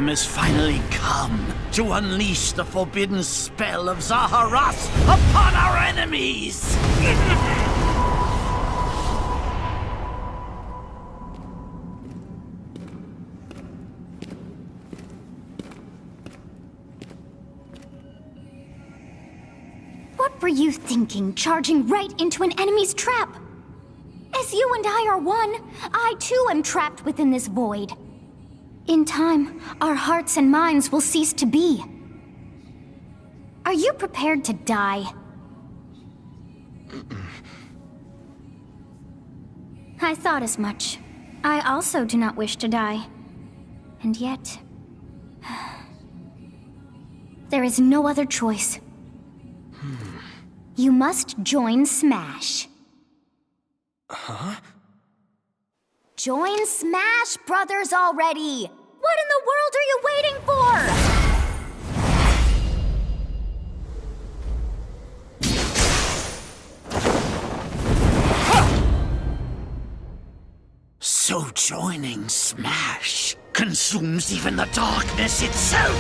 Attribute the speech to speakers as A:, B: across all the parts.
A: time has finally come to unleash the forbidden spell of Zaharas upon our enemies!
B: What were you thinking, charging right into an enemy's trap? As you and I are one, I too am trapped within this void. In time, our hearts and minds will cease to be. Are you prepared to die? I thought as much. I also do not wish to die. And yet... there is no other choice. You must join Smash.
C: Huh?
B: Join Smash Brothers already! What in the world are you waiting for?
A: So joining Smash consumes even the darkness itself!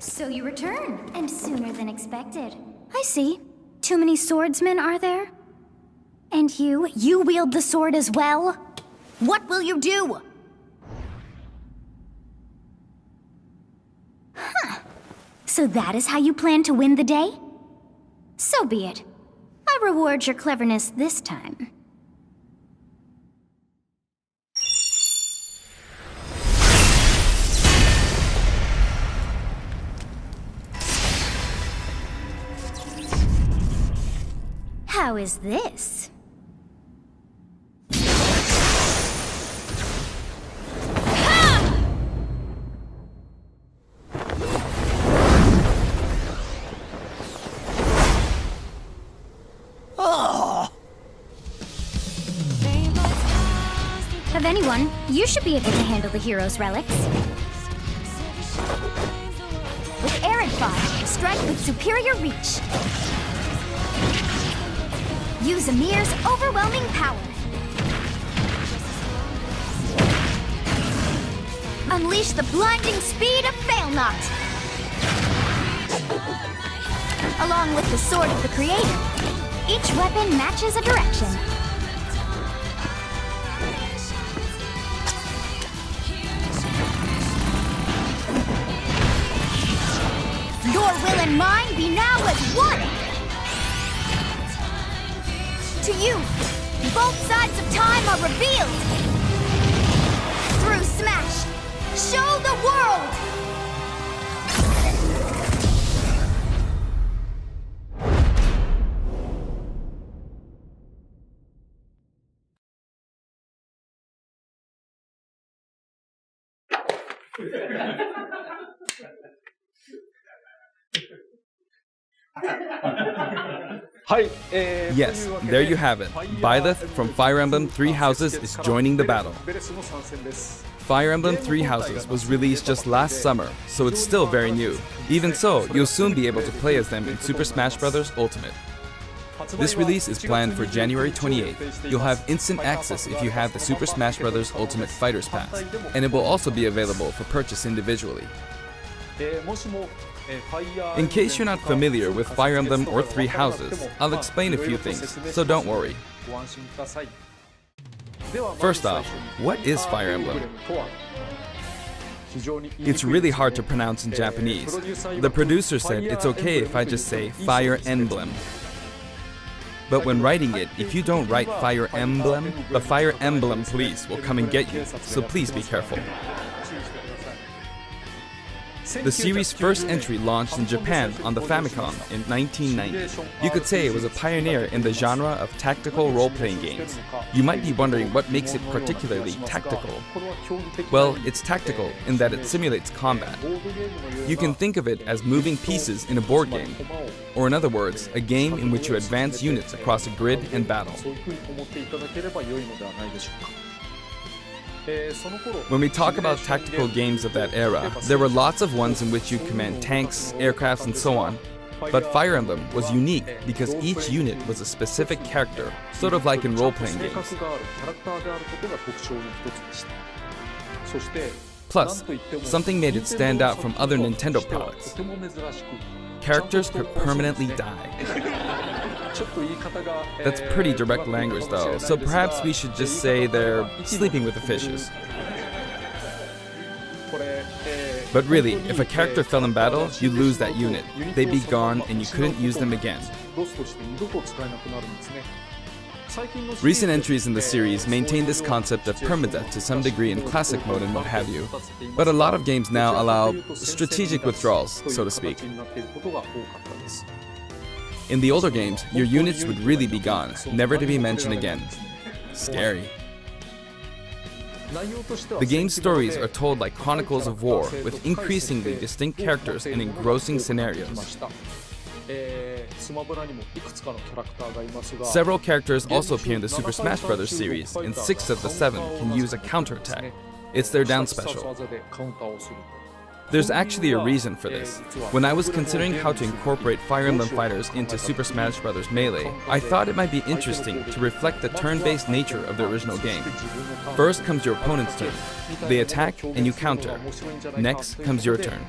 B: So you return, and sooner than expected. I see. Too many swordsmen, are there? And you wield the sword as well? What will you do? Huh. So that is how you plan to win the day? So be it. I reward your cleverness this time. How is this? Of anyone, you should be able to handle the hero's relics. With Arid Fire, strike with superior reach. Use Amir's overwhelming power. Unleash the blinding speed of Failnaught. Along with the Sword of the Creator, each weapon matches a direction. Your will and mine be now as one! To you, both sides of time are revealed! Through Smash, show the world!
C: Yes, there you have it. Byleth from Fire Emblem Three Houses is joining the battle. Fire Emblem Three Houses was released just last summer, so it's still very new. Even so, you'll soon be able to play as them in Super Smash Bros. Ultimate. This release is planned for January 28th. You'll have instant access if you have the Super Smash Bros. Ultimate Fighters Pass, and it will also be available for purchase individually. In case you're not familiar with Fire Emblem or Three Houses, I'll explain a few things, so don't worry. First off, what is Fire Emblem? It's really hard to pronounce in Japanese. The producer said it's okay if I just say Fire Emblem. But when writing it, if you don't write Fire Emblem, the Fire Emblem police will come and get you, so please be careful. The series' first entry launched in Japan on the Famicom in 1990. You could say it was a pioneer in the genre of tactical role-playing games. You might be wondering what makes it particularly tactical. Well, it's tactical in that it simulates combat. You can think of it as moving pieces in a board game, or in other words, a game in which you advance units across a grid and battle. When we talk about tactical games of that era, there were lots of ones in which you command tanks, aircrafts, and so on. But Fire Emblem was unique because each unit was a specific character, sort of like in role-playing games. Plus, something made it stand out from other Nintendo products. Characters could permanently die. That's pretty direct language though, so perhaps we should just say they're sleeping with the fishes. But really, if a character fell in battle, you'd lose that unit. They'd be gone and you couldn't use them again. Recent entries in the series maintain this concept of permadeath to some degree in classic mode and what have you. But a lot of games now allow strategic withdrawals, so to speak. In the older games, your units would really be gone, never to be mentioned again. Scary. The game's stories are told like chronicles of war, with increasingly distinct characters and engrossing scenarios. Several characters also appear in the Super Smash Bros. Series, and 6 of the 7 can use a counterattack. It's their down special. There's actually a reason for this. When I was considering how to incorporate Fire Emblem fighters into Super Smash Bros. Melee, I thought it might be interesting to reflect the turn-based nature of the original game. First comes your opponent's turn. They attack and you counter. Next comes your turn.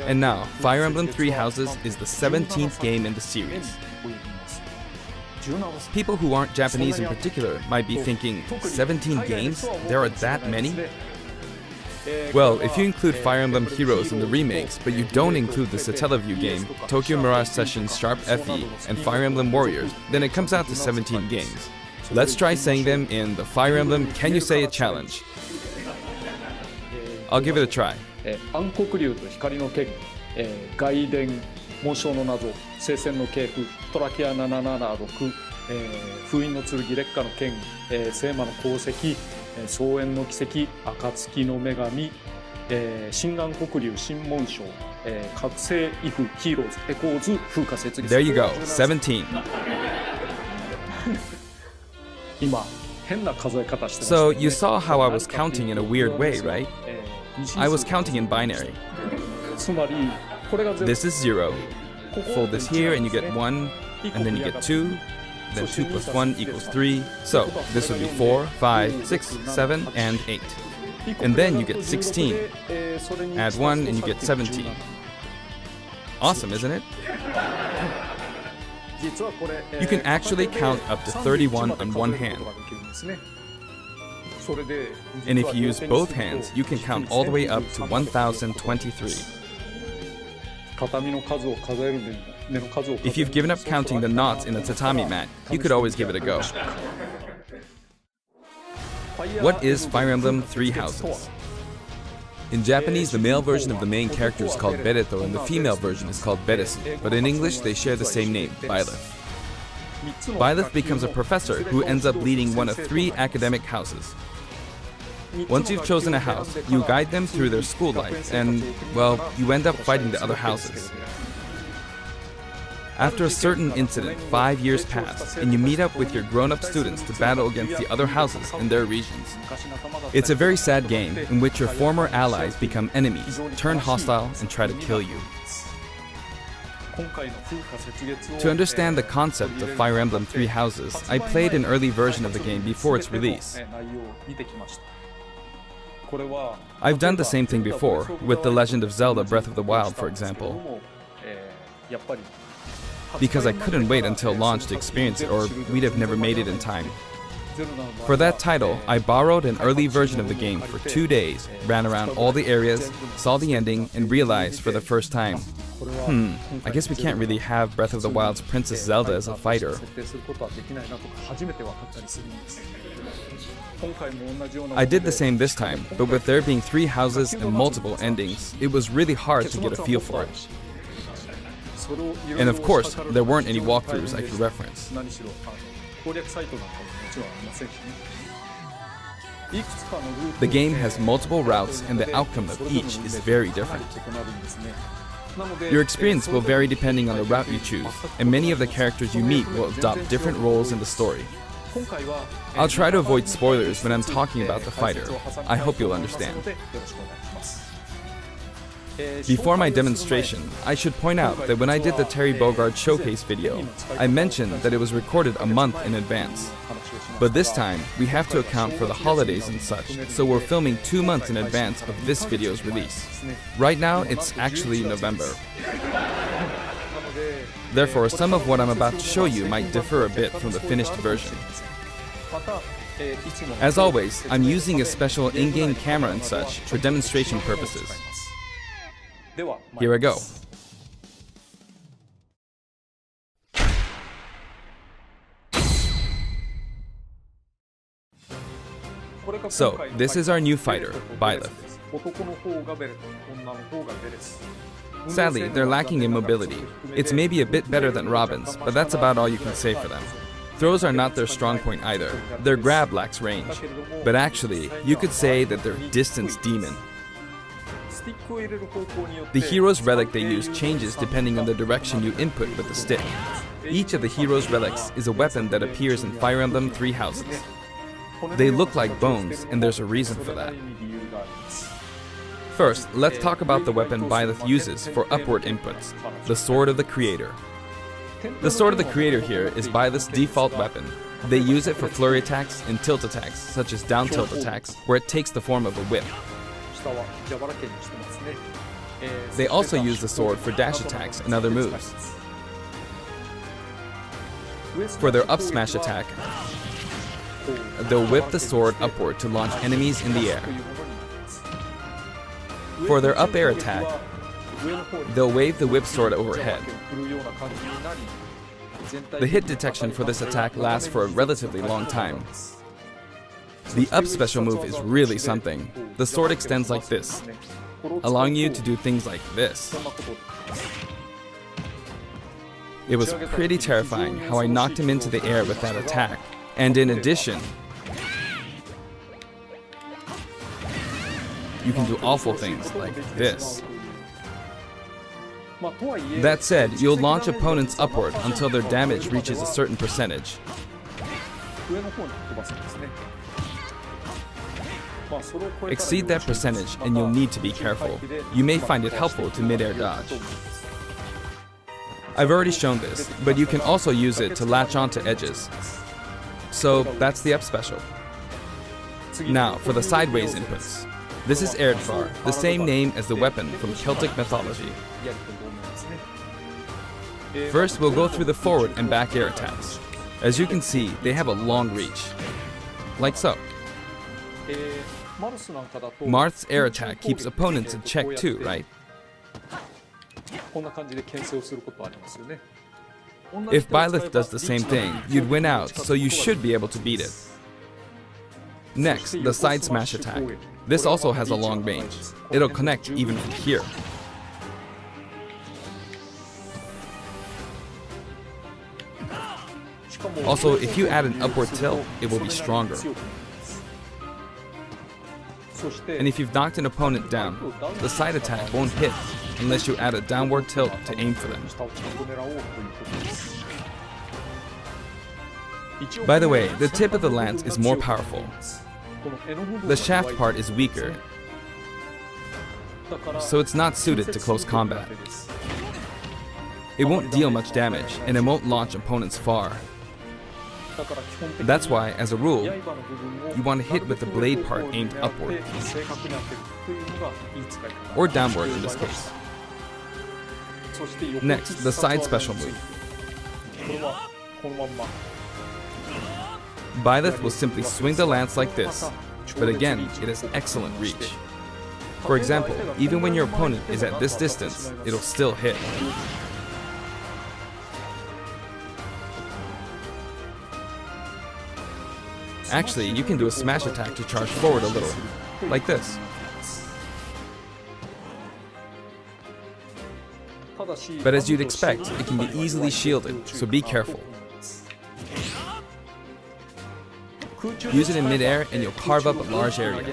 C: And now, Fire Emblem Three Houses is the 17th game in the series. People who aren't Japanese in particular might be thinking, 17 games? There are that many? Well, if you include Fire Emblem Heroes in the remakes, but you don't include the Satellaview game, Tokyo Mirage Sessions Sharp FE, and Fire Emblem Warriors, then it comes out to 17 games. Let's try saying them in the Fire Emblem Can You Say It challenge. I'll give it a try.
D: 暗黒竜と光の剣、外伝紋章の謎、聖戦の系譜、トラキア776、封印の剣、烈火の剣、聖魔の功績、双縁の奇跡、暁の女神、新暗黒竜新紋章、覚醒イフヒーローズエコーズ風化雪月。
C: There you go, 17.
D: 今変な数え方してます。
C: So you saw how I was counting in a weird way, right? I was counting in binary. This is 0. Fold this here and you get 1, and then you get 2, then 2 plus 1 equals 3. So this would be 4, 5, 6, 7, and 8. And then you get 16. Add 1 and you get 17. Awesome, isn't it? You can actually count up to 31 on one hand. And if you use both hands, you can count all the way up to 1023. If you've given up counting the knots in a tatami mat, you could always give it a go. What is Fire Emblem Three Houses? In Japanese, the male version of the main character is called Bereto and the female version is called Beresu, but in English they share the same name, Byleth. Byleth becomes a professor who ends up leading one of 3 academic houses. Once you've chosen a house, you guide them through their school life and, well, you end up fighting the other houses. After a certain incident, 5 years pass, and you meet up with your grown-up students to battle against the other houses in their regions. It's a very sad game in which your former allies become enemies, turn hostile, and try to kill you. To understand the concept of Fire Emblem Three Houses, I played an early version of the game before its release. I've done the same thing before, with The Legend of Zelda Breath of the Wild, for example. Because I couldn't wait until launch to experience it, or we'd have never made it in time. For that title, I borrowed an early version of the game for 2 days, ran around all the areas, saw the ending, and realized for the first time, I guess we can't really have Breath of the Wild's Princess Zelda as a fighter. I did the same this time, but with there being 3 houses and multiple endings, it was really hard to get a feel for it. And of course, there weren't any walkthroughs I could reference. The game has multiple routes and the outcome of each is very different. Your experience will vary depending on the route you choose, and many of the characters you meet will adopt different roles in the story. I'll try to avoid spoilers when I'm talking about the fighter. I hope you'll understand. Before my demonstration, I should point out that when I did the Terry Bogard showcase video, I mentioned that it was recorded a month in advance. But this time, we have to account for the holidays and such, so we're filming 2 months in advance of this video's release. Right now, it's actually November. Therefore, some of what I'm about to show you might differ a bit from the finished version. As always, I'm using a special in-game camera and such for demonstration purposes. Here I go. So, this is our new fighter, Byleth. Sadly, they're lacking in mobility. It's maybe a bit better than Robin's, but that's about all you can say for them. Throws are not their strong point either. Their grab lacks range. But actually, you could say that they're distance demon. The hero's relic they use changes depending on the direction you input with the stick. Each of the hero's relics is a weapon that appears in Fire Emblem 3 Houses. They look like bones, and there's a reason for that. First, let's talk about the weapon Byleth uses for upward inputs, the Sword of the Creator. The Sword of the Creator here is Byleth's default weapon. They use it for flurry attacks and tilt attacks, such as down tilt attacks, where it takes the form of a whip. They also use the sword for dash attacks and other moves. For their up smash attack, they'll whip the sword upward to launch enemies in the air. For their up air attack, they'll wave the whip sword overhead. The hit detection for this attack lasts for a relatively long time. The up special move is really something. The sword extends like this, allowing you to do things like this. It was pretty terrifying how I knocked him into the air with that attack. And in addition, you can do awful things like this. That said, you'll launch opponents upward until their damage reaches a certain percentage. Exceed that percentage and you'll need to be careful. You may find it helpful to mid-air dodge. I've already shown this, but you can also use it to latch onto edges. So that's the up special. Now for the sideways inputs. This is Erdvar, the same name as the weapon from Celtic mythology. First, we'll go through the forward and back air attacks. As you can see, they have a long reach. Like so. Marth's air attack keeps opponents in check too, right? If Byleth does the same thing, you'd win out, so you should be able to beat it. Next, the side smash attack. This also has a long range. It'll connect even from here. Also, if you add an upward tilt, it will be stronger. And if you've knocked an opponent down, the side attack won't hit unless you add a downward tilt to aim for them. By the way, the tip of the lance is more powerful. The shaft part is weaker, so it's not suited to close combat. It won't deal much damage, and it won't launch opponents far. That's why, as a rule, you want to hit with the blade part aimed upward, or downward in this case. Next, the side special move. Byleth will simply swing the lance like this, but again, it has excellent reach. For example, even when your opponent is at this distance, it'll still hit. Actually, you can do a smash attack to charge forward a little, like this. But as you'd expect, it can be easily shielded, so be careful. Use it in midair and you'll carve up a large area.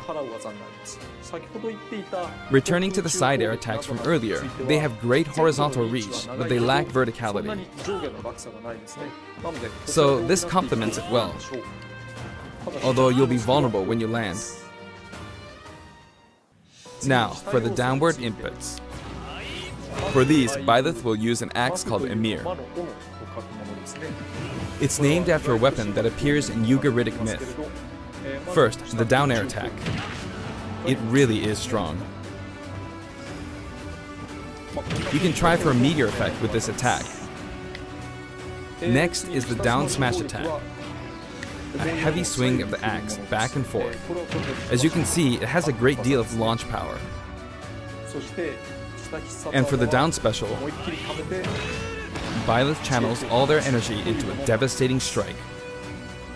C: Returning to the side air attacks from earlier, they have great horizontal reach, but they lack verticality. So this complements it well, although you'll be vulnerable when you land. Now, for the downward inputs. For these, Byleth will use an axe called Emir. It's named after a weapon that appears in Ugaritic myth. First, the down air attack. It really is strong. You can try for a meteor effect with this attack. Next is the down smash attack. A heavy swing of the axe back and forth. As you can see, it has a great deal of launch power. And for the down special, Byleth channels all their energy into a devastating strike.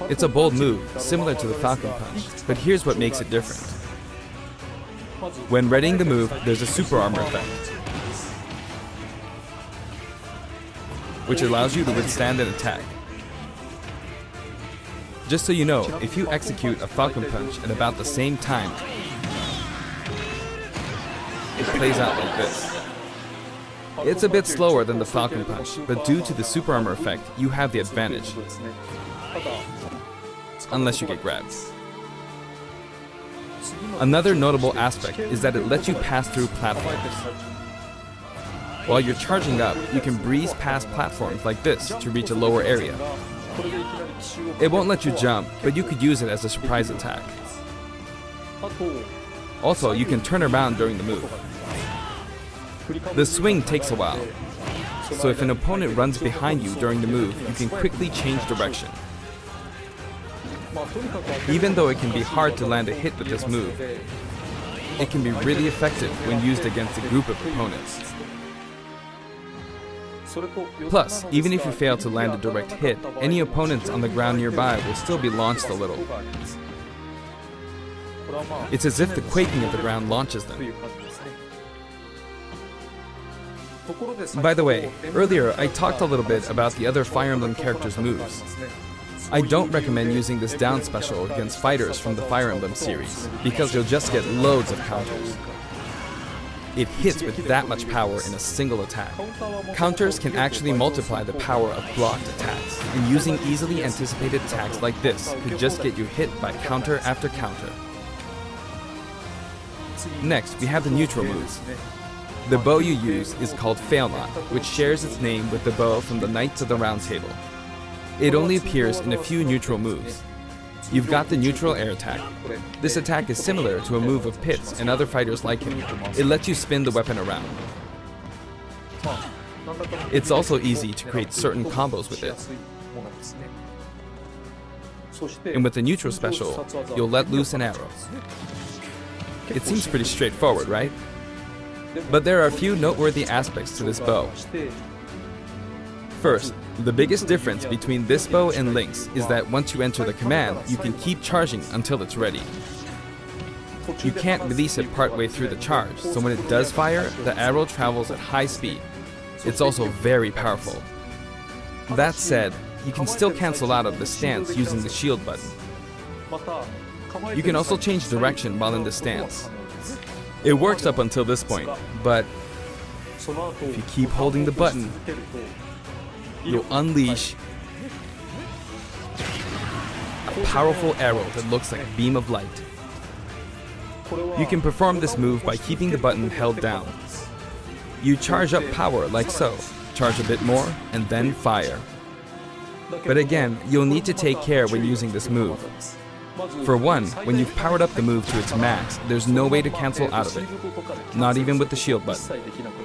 C: It's a bold move, similar to the Falcon Punch, but here's what makes it different. When readying the move, there's a super armor effect, which allows you to withstand an attack. Just so you know, if you execute a Falcon Punch at about the same time, it plays out like this. It's a bit slower than the Falcon Punch, but due to the super armor effect, you have the advantage. Unless you get grabbed. Another notable aspect is that it lets you pass through platforms. While you're charging up, you can breeze past platforms like this to reach a lower area. It won't let you jump, but you could use it as a surprise attack. Also, you can turn around during the move. The swing takes a while, so if an opponent runs behind you during the move, you can quickly change direction. Even though it can be hard to land a hit with this move, it can be really effective when used against a group of opponents. Plus, even if you fail to land a direct hit, any opponents on the ground nearby will still be launched a little. It's as if the quaking of the ground launches them. By the way, earlier I talked a little bit about the other Fire Emblem characters' moves. I don't recommend using this down special against fighters from the Fire Emblem series, because you'll just get loads of counters. It hits with that much power in a single attack. Counters can actually multiply the power of blocked attacks, and using easily anticipated attacks like this could just get you hit by counter after counter. Next, we have the neutral moves. The bow you use is called Fail Not, which shares its name with the bow from the Knights of the Round Table. It only appears in a few neutral moves. You've got the neutral air attack. This attack is similar to a move of Pit's and other fighters like him. It lets you spin the weapon around. It's also easy to create certain combos with it. And with the neutral special, you'll let loose an arrow. It seems pretty straightforward, right? But there are a few noteworthy aspects to this bow. First, the biggest difference between this bow and Link's is that once you enter the command, you can keep charging until it's ready. You can't release it partway through the charge, so when it does fire, the arrow travels at high speed. It's also very powerful. That said, you can still cancel out of the stance using the shield button. You can also change direction while in the stance. It works up until this point, but if you keep holding the button, you'll unleash a powerful arrow that looks like a beam of light. You can perform this move by keeping the button held down. You charge up power like so, charge a bit more, and then fire. But again, you'll need to take care when using this move. For one, when you've powered up the move to its max, there's no way to cancel out of it, not even with the shield button.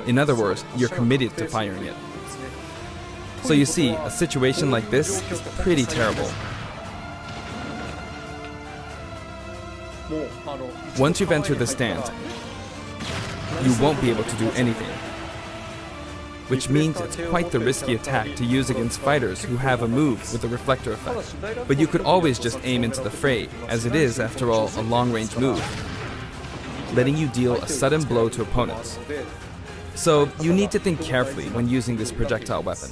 C: In other words, you're committed to firing it. So you see, a situation like this is pretty terrible. Once you've entered the stance, you won't be able to do anything. which means it's quite the risky attack to use against fighters who have a move with a reflector effect. But you could always just aim into the fray, as it is, after all, a long-range move, letting you deal a sudden blow to opponents. So you need to think carefully when using this projectile weapon.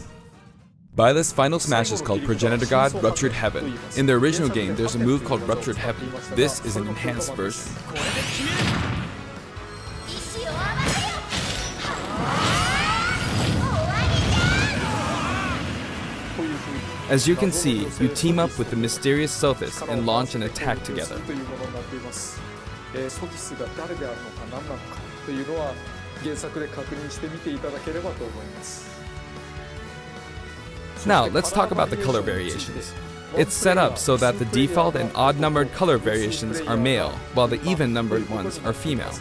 C: Byleth's final smash is called Progenitor God Ruptured Heaven. In the original game, there's a move called Ruptured Heaven. This is an enhanced version. As you can see, you team up with the mysterious Sothis and launch an attack together. Now, let's talk about the color variations. It's set up so that the default and odd-numbered color variations are male, while the even-numbered ones are female.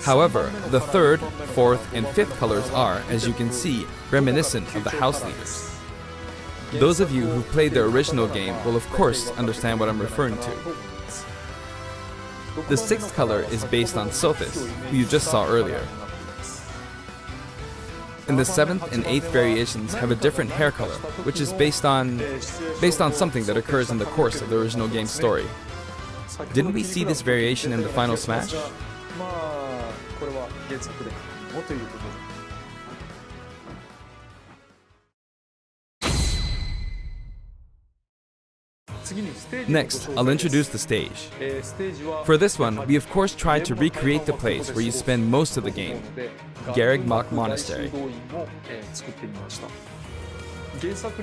C: However, the third, fourth, and fifth colors are, as you can see, reminiscent of the house leaders. Those of you who played the original game will of course understand what I'm referring to. The sixth color is based on Sothis, who you just saw earlier. And the seventh and eighth variations have a different hair color, which is based on something that occurs in the course of the original game's story. Didn't we see this variation in the final smash? Next, I'll introduce the stage. For this one, we of course tried to recreate the place where you spend most of the game, Garreg Mach Monastery.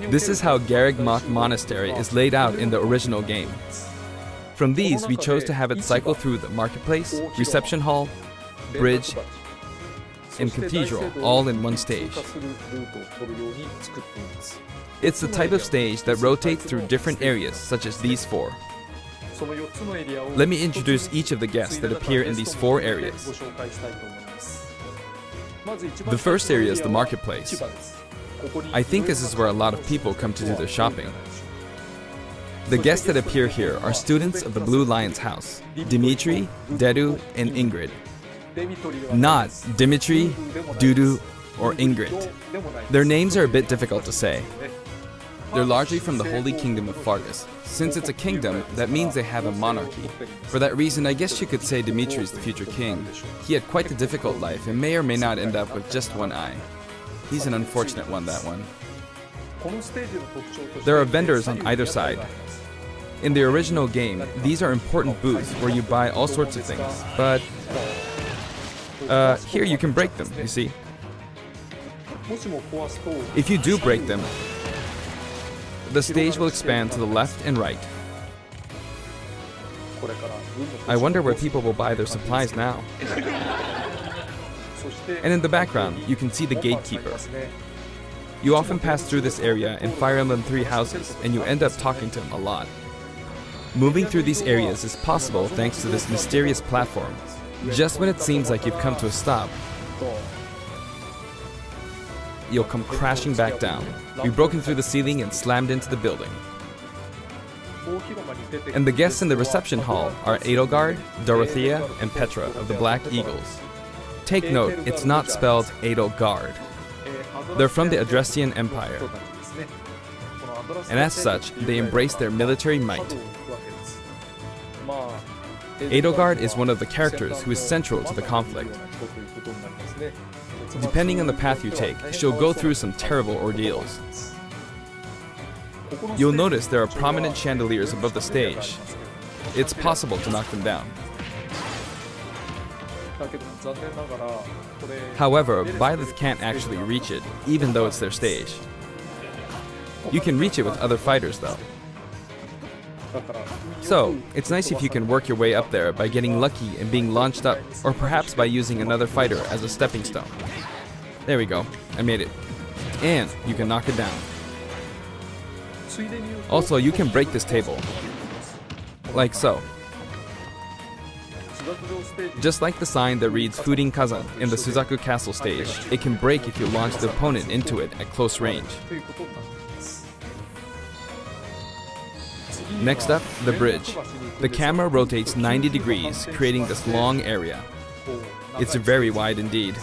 C: This is how Garreg Mach Monastery is laid out in the original game. From these, we chose to have it cycle through the marketplace, reception hall, bridge, and cathedral, all in one stage. It's the type of stage that rotates through different areas, such as these four. Let me introduce each of the guests that appear in these four areas. The first area is the marketplace. I think this is where a lot of people come to do their shopping. The guests that appear here are students of the Blue Lion's house, Dimitri, Dedu, and Ingrid. Not Dimitri, Dudu, or Ingrid. Their names are a bit difficult to say. They're largely from the Holy Kingdom of Fargus. Since it's a kingdom, that means they have a monarchy. For that reason, I guess you could say Dimitri's the future king. He had quite a difficult life and may or may not end up with just one eye. He's an unfortunate one, that one. There are vendors on either side. In the original game, these are important booths where you buy all sorts of things, but here you can break them, you see. If you do break them, the stage will expand to the left and right. I wonder where people will buy their supplies now. And in the background, you can see the gatekeeper. You often pass through this area in Fire Emblem 3 houses, and you end up talking to him a lot. Moving through these areas is possible thanks to this mysterious platform. Just when it seems like you've come to a stop, you'll come crashing back down. Be broken through the ceiling and slammed into the building. And the guests in the reception hall are Edelgard, Dorothea, and Petra of the Black Eagles. Take note, it's not spelled Edelgard. They're from the Adressian Empire. And as such, they embrace their military might. Edelgard is one of the characters who is central to the conflict. Depending on the path you take, she'll go through some terrible ordeals. You'll notice there are prominent chandeliers above the stage. It's possible to knock them down. However, Byleth can't actually reach it, even though it's their stage. You can reach it with other fighters, though. So, it's nice if you can work your way up there by getting lucky and being launched up, or perhaps by using another fighter as a stepping stone. There we go, I made it. And you can knock it down. Also, you can break this table. Like so. Just like the sign that reads Furin Kazan in the Suzaku Castle stage, it can break if you launch the opponent into it at close range. Next up, the bridge. The camera rotates 90 degrees, creating this long area. It's very wide indeed.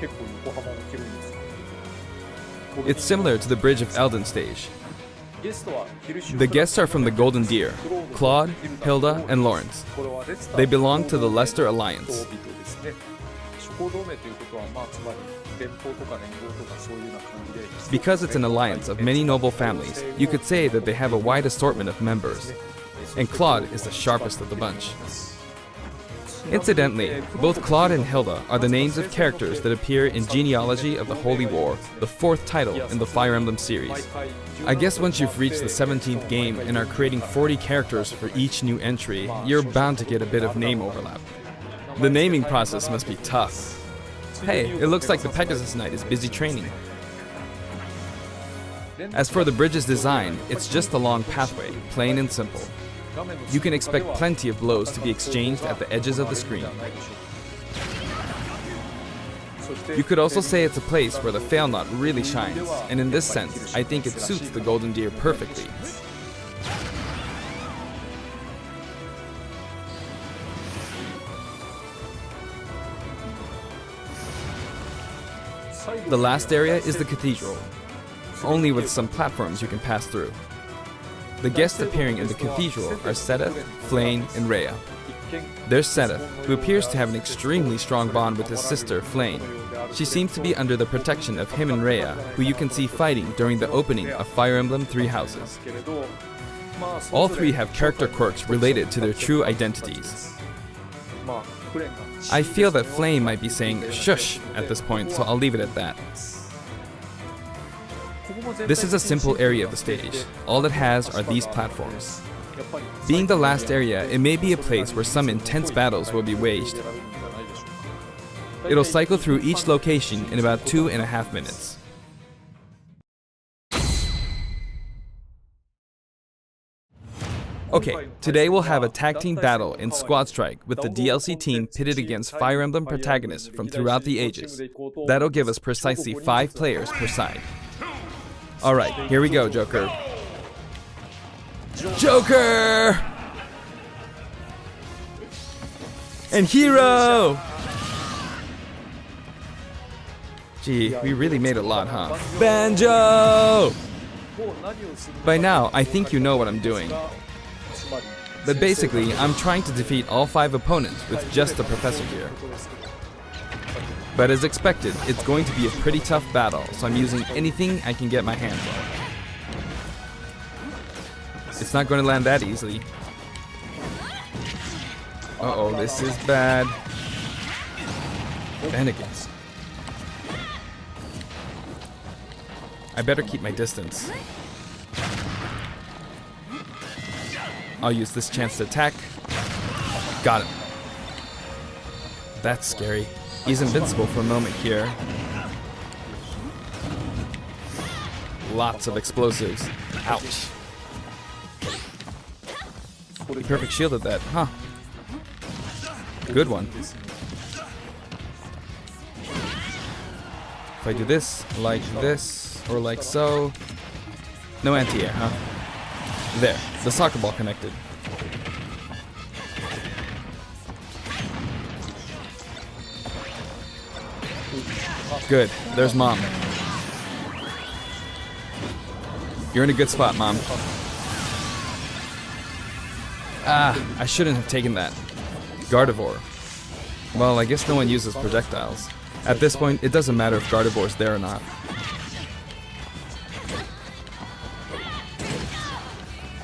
D: 結構横幅が広いんですよ。
C: It's similar to the Bridge of Elden stage.
D: ゲストはヒルシュ
C: The guests are from the Golden Deer, Claude, Hilda, and Lawrence.
D: これはレスター
C: They belong to the Leicester Alliance.
D: 人々ですね。諸侯同盟ということは、まあ、つまり連邦とか連合とかそういうような感じで
C: Because it's an alliance of many noble families, you could say that they have a wide assortment of members. And Claude is the sharpest of the bunch. Incidentally, both Claude and Hilda are the names of characters that appear in Genealogy of the Holy War, the 4th title in the Fire Emblem series. I guess once you've reached the 17th game and are creating 40 characters for each new entry, you're bound to get a bit of name overlap. The naming process must be tough. Hey, it looks like the Pegasus Knight is busy training. As for the bridge's design, it's just a long pathway, plain and simple. You can expect plenty of blows to be exchanged at the edges of the screen. You could also say it's a place where the fail knot really shines, and in this sense, I think it suits the Golden Deer perfectly. The last area is the cathedral, only with some platforms you can pass through. The guests appearing in the cathedral are Sedith, Flayn, and Rhea. There's Sedith, who appears to have an extremely strong bond with his sister, Flayn. She seems to be under the protection of him and Rhea, who you can see fighting during the opening of Fire Emblem Three Houses. All three have character quirks related to their true identities. I feel that Flayn might be saying shush at this point, so I'll leave it at that. This is a simple area of the stage. All it has are these platforms. Being the last area, it may be a place where some intense battles will be waged. It'll cycle through each location in about 2.5 minutes. Okay, today we'll have a tag team battle in Squad Strike with the DLC team pitted against Fire Emblem protagonists from throughout the ages. That'll give us precisely 5 players per side. Alright, here we go, Joker. Joker! And Hero! Gee, we really made a lot, huh? Banjo! By now, I think you know what I'm doing. But basically, I'm trying to defeat all 5 opponents with just the Professor here. But as expected, it's going to be a pretty tough battle, so I'm using anything I can get my hands on. It's not going to land that easily. Uh-oh, this is bad. Bennigan's. I better keep my distance. I'll use this chance to attack. Got him. That's scary. He's invincible for a moment here. Lots of explosives. Ouch. He perfect shielded that, huh? Good one. If I do this, or like so. No anti-air, huh? There, the soccer ball connected. Good, there's Mom. You're in a good spot, Mom. Ah, I shouldn't have taken that. Gardevoir. Well, I guess no one uses projectiles. At this point, it doesn't matter if Gardevoir's there or not.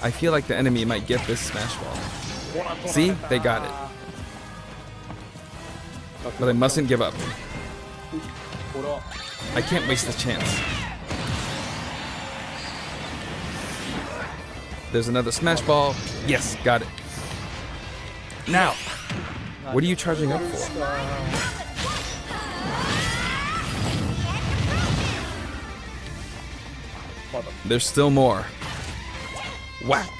C: I feel like the enemy might get this Smash Ball. See? They got it. But I mustn't give up. I can't waste this chance. There's another Smash Ball. Yes, got it. Now! What are you charging up for? There's still more. Whack!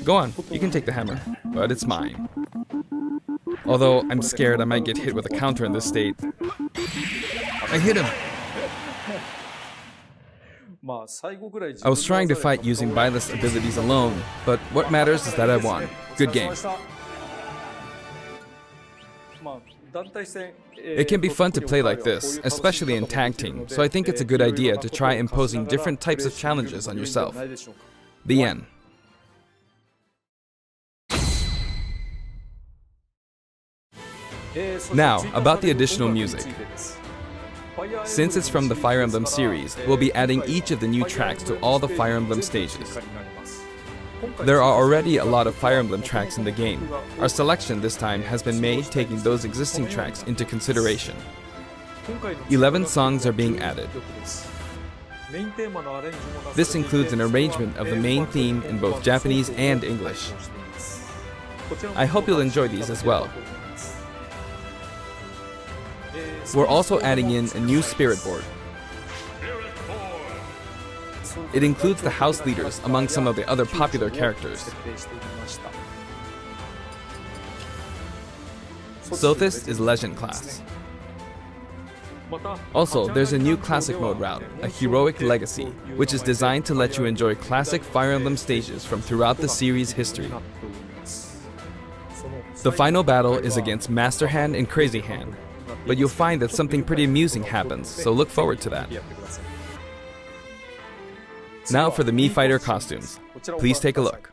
C: Go on, you can take the hammer, but it's mine. Although I'm scared I might get hit with a counter in this state. I hit him! I was trying to fight using Byleth's abilities alone, but what matters is that I won. Good game. It can be fun to play like this, especially in tag team, so I think it's a good idea to try imposing different types of challenges on yourself. The end. Now, about the additional music. Since it's from the Fire Emblem series, we'll be adding each of the new tracks to all the Fire Emblem stages. There are already a lot of Fire Emblem tracks in the game. Our selection this time has been made taking those existing tracks into consideration. 11 songs are being added. This includes an arrangement of the main theme in both Japanese and English. I hope you'll enjoy these as well. We're also adding in a new spirit board. It includes the house leaders among some of the other popular characters. Sothis is Legend class. Also, there's a new Classic Mode route, a Heroic Legacy, which is designed to let you enjoy classic Fire Emblem stages from throughout the series' history. The final battle is against Master Hand and Crazy Hand, but you'll find that something pretty amusing happens, so look forward to that. Now for the Mii Fighter costumes. Please take a look.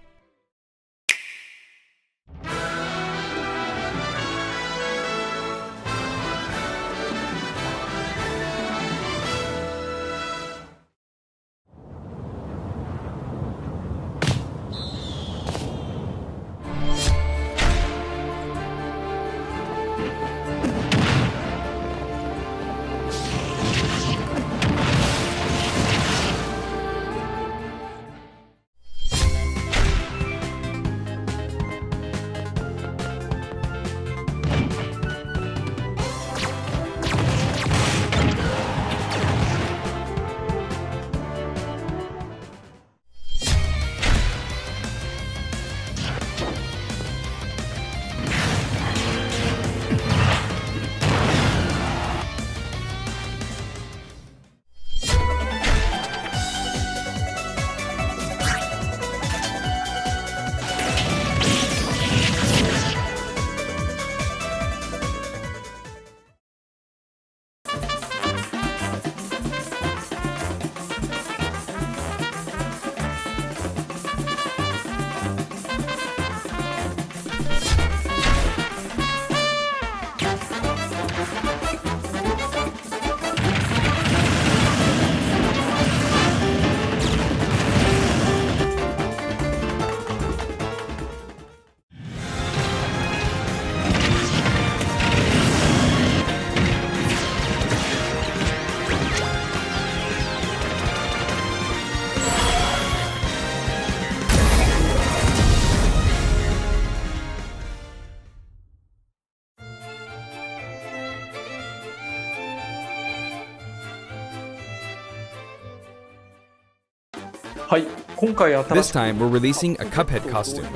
C: This time we're releasing a Cuphead costume.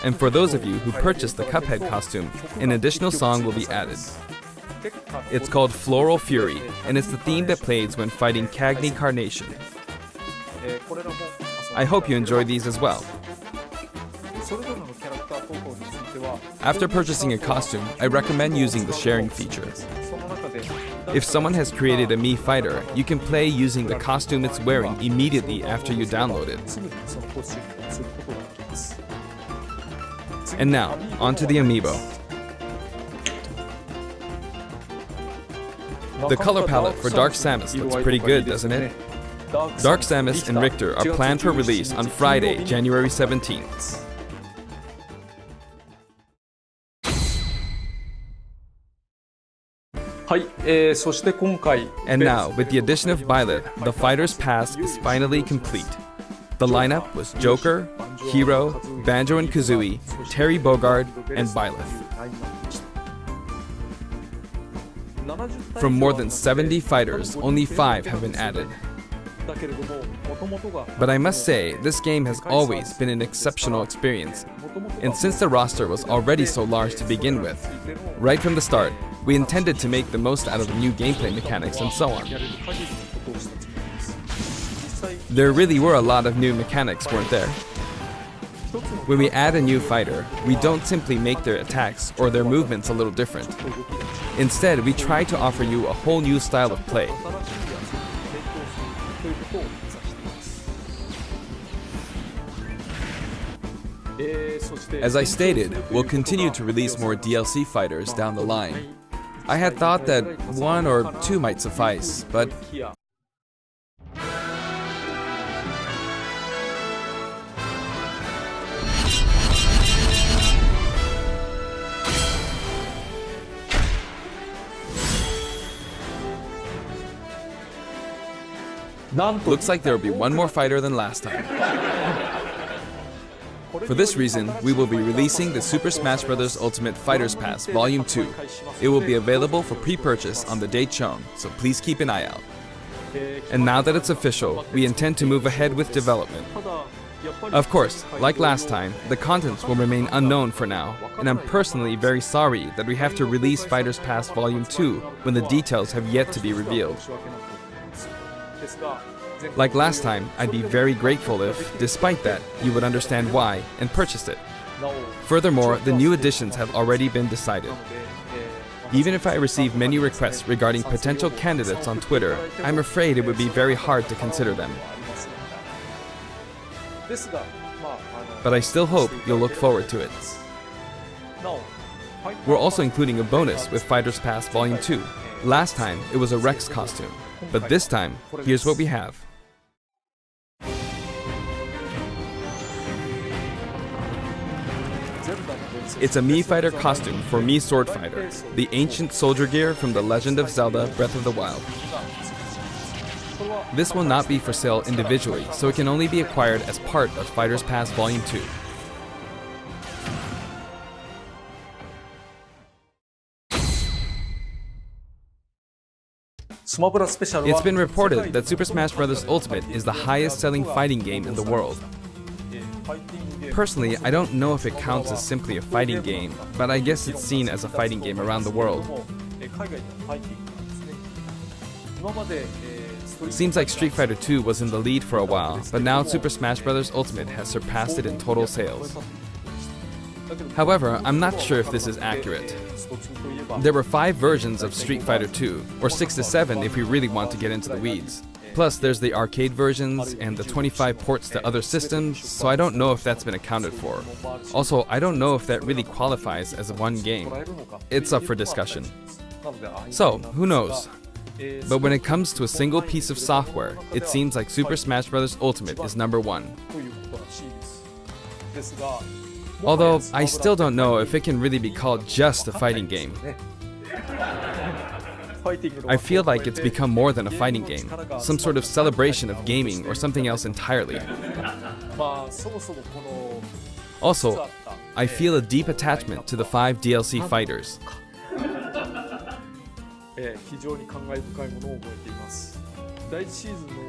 C: And for those of you who purchased the Cuphead costume, an additional song will be added. It's called Floral Fury, and it's the theme that plays when fighting Cagney Carnation. I hope you enjoy these as well. After purchasing a costume, I recommend using the sharing feature. If someone has created a Mii Fighter, you can play using the costume it's wearing immediately after you download it. And now, onto the amiibo. The color palette for Dark Samus looks pretty good, doesn't it? Dark Samus and Richter are planned for release on Friday, January 17th. And now, with the addition of Byleth, the Fighter's Pass is finally complete. The lineup was Joker, Hero, Banjo and Kazooie, Terry Bogard, and Byleth. From more than 70 fighters, only 5 have been added. But I must say, this game has always been an exceptional experience. And since the roster was already so large to begin with, right from the start, we intended to make the most out of the new gameplay mechanics and so on. There really were a lot of new mechanics, weren't there? When we add a new fighter, we don't simply make their attacks or their movements a little different. Instead, we try to offer you a whole new style of play. As I stated, we'll continue to release more DLC fighters down the line. I had thought that 1 or 2 might suffice, but looks like there will be one more fighter than last time. For this reason, we will be releasing the Super Smash Bros. Ultimate Fighters Pass Volume 2. It will be available for pre-purchase on the date shown, so please keep an eye out. And now that it's official, we intend to move ahead with development. Of course, like last time, the contents will remain unknown for now, and I'm personally very sorry that we have to release Fighters Pass Volume 2 when the details have yet to be revealed. Like last time, I'd be very grateful if, despite that, you would understand why and purchase it. Furthermore, the new additions have already been decided. Even if I receive many requests regarding potential candidates on Twitter, I'm afraid it would be very hard to consider them. But I still hope you'll look forward to it. We're also including a bonus with Fighters Pass Volume 2. Last time, it was a Rex costume, but this time, here's what we have. It's a Mii Fighter costume for Mii Sword Fighter, the ancient soldier gear from The Legend of Zelda Breath of the Wild. This will not be for sale individually, so it can only be acquired as part of Fighters Pass Volume 2. It's been reported that Super Smash Bros. Ultimate is the highest-selling fighting game in the world. Personally, I don't know if it counts as simply a fighting game, but I guess it's seen as a fighting game around the world. Seems like Street Fighter 2 was in the lead for a while, but now Super Smash Bros. Ultimate has surpassed it in total sales. However, I'm not sure if this is accurate. There were 5 versions of Street Fighter 2, or 6 to 7 if we really want to get into the weeds. Plus, there's the arcade versions and the 25 ports to other systems, so I don't know if that's been accounted for. Also, I don't know if that really qualifies as one game. It's up for discussion. So, who knows? But when it comes to a single piece of software, it seems like Super Smash Bros. Ultimate is #1. Although, I still don't know if it can really be called just a fighting game. I feel like it's become more than a fighting game, some sort of celebration of gaming or something else entirely. Also, I feel a deep attachment to the 5 DLC fighters.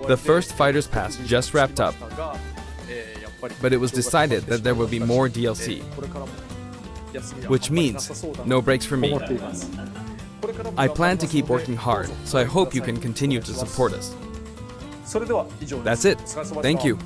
C: The first Fighters Pass just wrapped up, but it was decided that there will be more DLC, which means no breaks for me. I plan to keep working hard, so I hope you can continue to support us. That's it. Thank you.